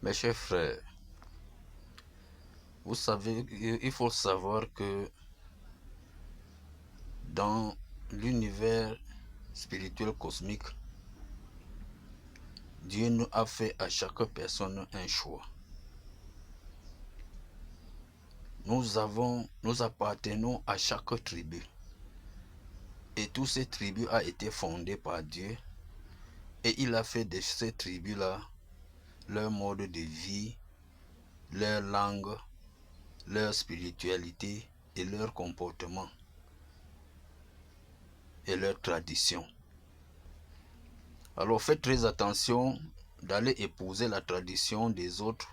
Mes chers frères, vous savez, il faut savoir que dans l'univers spirituel cosmique, Dieu nous a fait à chaque personne un choix. Nous appartenons à chaque tribu. Et toutes ces tribus ont été fondées par Dieu. Et il a fait de ces tribus-là leur mode de vie, leur langue, leur spiritualité et leur comportement et leur tradition. Alors faites très attention d'aller épouser la tradition des autres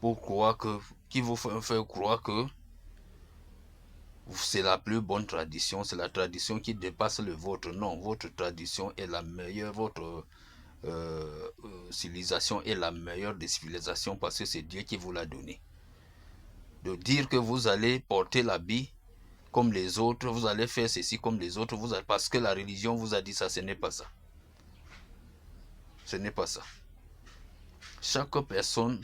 pour croire qui vous fait croire que c'est la plus bonne tradition, c'est la tradition qui dépasse le vôtre. Non, votre tradition est la meilleure, votre civilisation est la meilleure des civilisations parce que c'est Dieu qui vous l'a donné. De dire que vous allez porter l'habit comme les autres, vous allez faire ceci comme les autres, parce que la religion vous a dit ça, ce n'est pas ça. Ce n'est pas ça. Chaque personne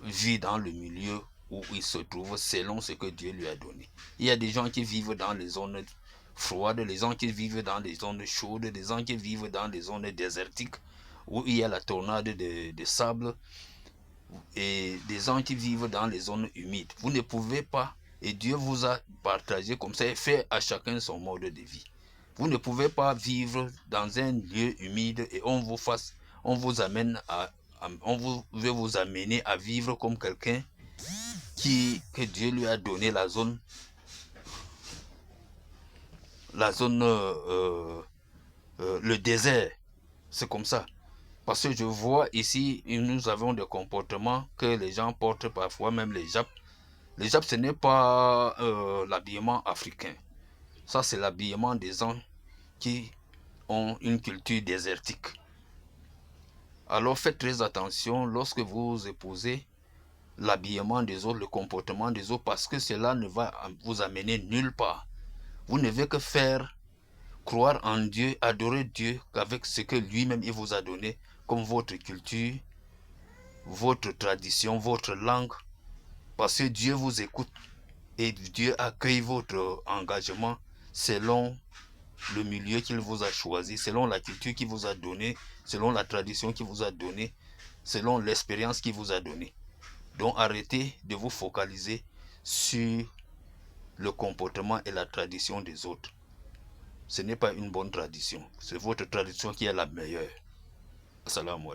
vit dans le milieu où il se trouve selon ce que Dieu lui a donné. Il y a des gens qui vivent dans les zones froides, des gens qui vivent dans les zones chaudes, des gens qui vivent dans les zones désertiques où il y a la tornade de sable et des gens qui vivent dans les zones humides. Vous ne pouvez pas, et Dieu vous a partagé comme ça et fait à chacun son mode de vie. Vous ne pouvez pas vivre dans un lieu humide et on vous amène veut vous amener à vivre comme quelqu'un que Dieu lui a donné la zone le désert. C'est comme ça. Parce que je vois ici, nous avons des comportements que les gens portent parfois, même les japs. Les japs, ce n'est pas l'habillement africain. Ça, c'est l'habillement des gens qui ont une culture désertique. Alors faites très attention lorsque vous épousez l'habillement des autres, le comportement des autres, parce que cela ne va vous amener nulle part. Vous ne devez que faire croire en Dieu, adorer Dieu qu'avec ce que lui-même il vous a donné, comme votre culture, votre tradition, votre langue, parce que Dieu vous écoute et Dieu accueille votre engagement selon le milieu qu'il vous a choisi, selon la culture qu'il vous a donnée, selon la tradition qu'il vous a donnée, selon l'expérience qu'il vous a donnée. Donc arrêtez de vous focaliser sur le comportement et la tradition des autres. Ce n'est pas une bonne tradition. C'est votre tradition qui est la meilleure. Assalamu alaikum.